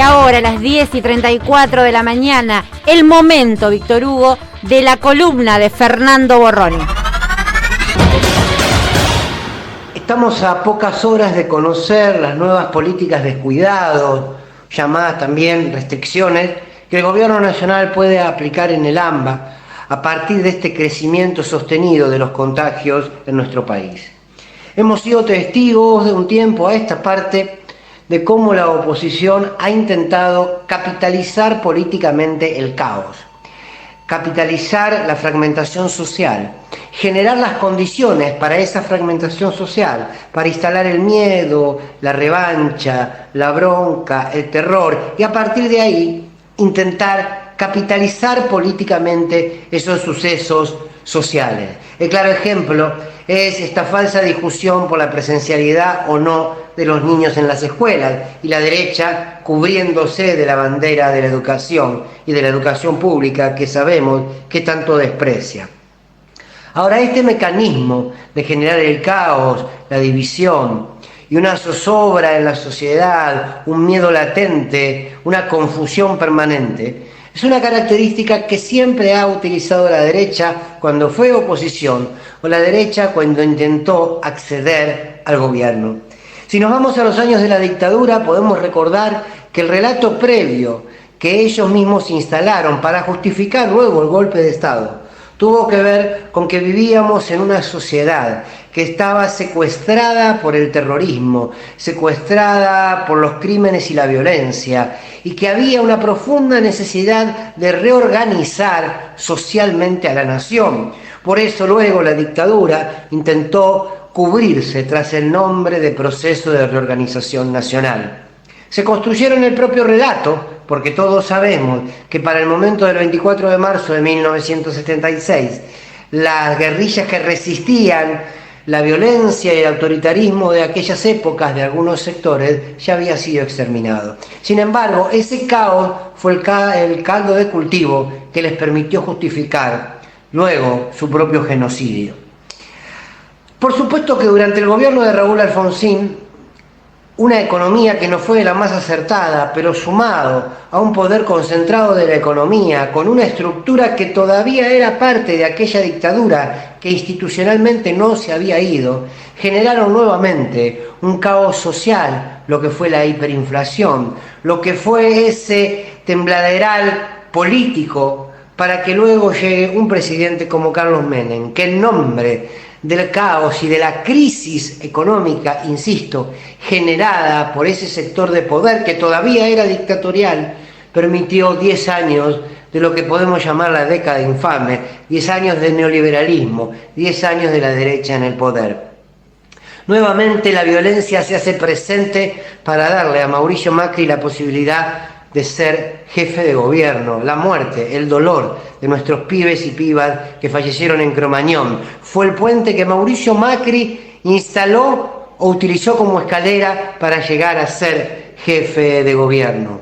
ahora, a las 10:34 de la mañana, el momento, Víctor Hugo, de la columna de Fernando Borroni. Estamos a pocas horas de conocer las nuevas políticas de cuidado, llamadas también restricciones, que el Gobierno Nacional puede aplicar en el AMBA a partir de este crecimiento sostenido de los contagios en nuestro país. Hemos sido testigos de un tiempo a esta parte de cómo la oposición ha intentado capitalizar políticamente el caos, capitalizar la fragmentación social, generar las condiciones para esa fragmentación social, para instalar el miedo, la revancha, la bronca, el terror, y a partir de ahí intentar capitalizar políticamente esos sucesos sociales. El claro ejemplo es esta falsa discusión por la presencialidad o no de los niños en las escuelas, y la derecha cubriéndose de la bandera de la educación y de la educación pública que sabemos que tanto desprecia. Ahora, este mecanismo de generar el caos, la división y una zozobra en la sociedad, un miedo latente, una confusión permanente, es una característica que siempre ha utilizado la derecha cuando fue oposición o la derecha cuando intentó acceder al gobierno. Si nos vamos a los años de la dictadura, podemos recordar que el relato previo que ellos mismos instalaron para justificar luego el golpe de Estado tuvo que ver con que vivíamos en una sociedad que estaba secuestrada por el terrorismo, secuestrada por los crímenes y la violencia, y que había una profunda necesidad de reorganizar socialmente a la nación. Por eso luego la dictadura intentó cubrirse tras el nombre de Proceso de Reorganización Nacional. Se construyeron el propio relato, porque todos sabemos que para el momento del 24 de marzo de 1976, las guerrillas que resistían la violencia y el autoritarismo de aquellas épocas de algunos sectores ya había sido exterminado. Sin embargo, ese caos fue el caldo de cultivo que les permitió justificar luego su propio genocidio. Por supuesto que durante el gobierno de Raúl Alfonsín, una economía que no fue la más acertada, pero sumado a un poder concentrado de la economía, con una estructura que todavía era parte de aquella dictadura que institucionalmente no se había ido, generaron nuevamente un caos social, lo que fue la hiperinflación, lo que fue ese tembladeral político para que luego llegue un presidente como Carlos Menem, que en nombre del caos y de la crisis económica, insisto, generada por ese sector de poder que todavía era dictatorial, permitió 10 años de lo que podemos llamar la década infame, 10 años de neoliberalismo, 10 años de la derecha en el poder. Nuevamente la violencia se hace presente para darle a Mauricio Macri la posibilidad de ser jefe de gobierno. La muerte, el dolor de nuestros pibes y pibas que fallecieron en Cromañón fue el puente que Mauricio Macri instaló o utilizó como escalera para llegar a ser jefe de gobierno.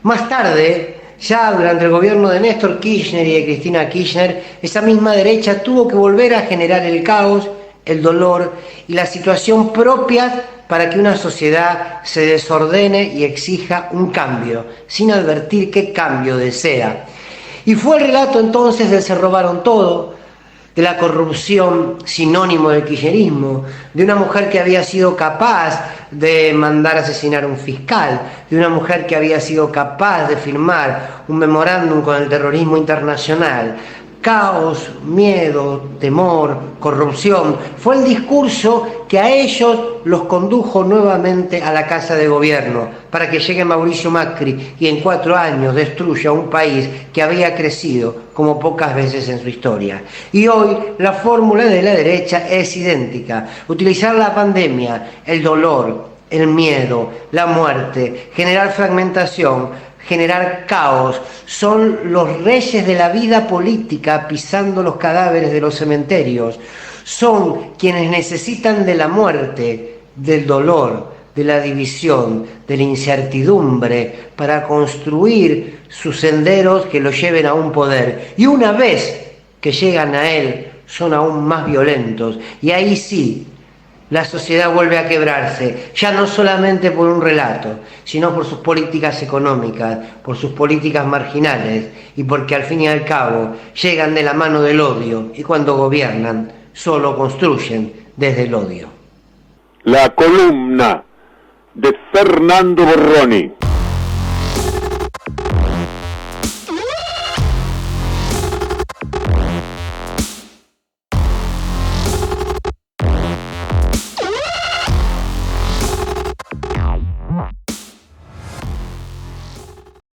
Más tarde, ya durante el gobierno de Néstor Kirchner y de Cristina Kirchner, esa misma derecha tuvo que volver a generar el caos, el dolor y la situación propia para que una sociedad se desordene y exija un cambio, sin advertir qué cambio desea. Y fue el relato entonces del se robaron todo, de la corrupción sinónimo del kirchnerismo, de una mujer que había sido capaz de mandar asesinar a un fiscal, de una mujer que había sido capaz de firmar un memorándum con el terrorismo internacional. Caos, miedo, temor, corrupción, fue el discurso que a ellos los condujo nuevamente a la Casa de Gobierno, para que llegue Mauricio Macri y en 4 años destruya un país que había crecido como pocas veces en su historia. Y hoy la fórmula de la derecha es idéntica: utilizar la pandemia, el dolor, el miedo, la muerte, generar fragmentación, generar caos. Son los reyes de la vida política pisando los cadáveres de los cementerios. Son quienes necesitan de la muerte, del dolor, de la división, de la incertidumbre para construir sus senderos que los lleven a un poder. Y una vez que llegan a él, son aún más violentos. Y ahí sí, la sociedad vuelve a quebrarse, ya no solamente por un relato, sino por sus políticas económicas, por sus políticas marginales y porque al fin y al cabo llegan de la mano del odio y cuando gobiernan solo construyen desde el odio. La columna de Fernando Borroni.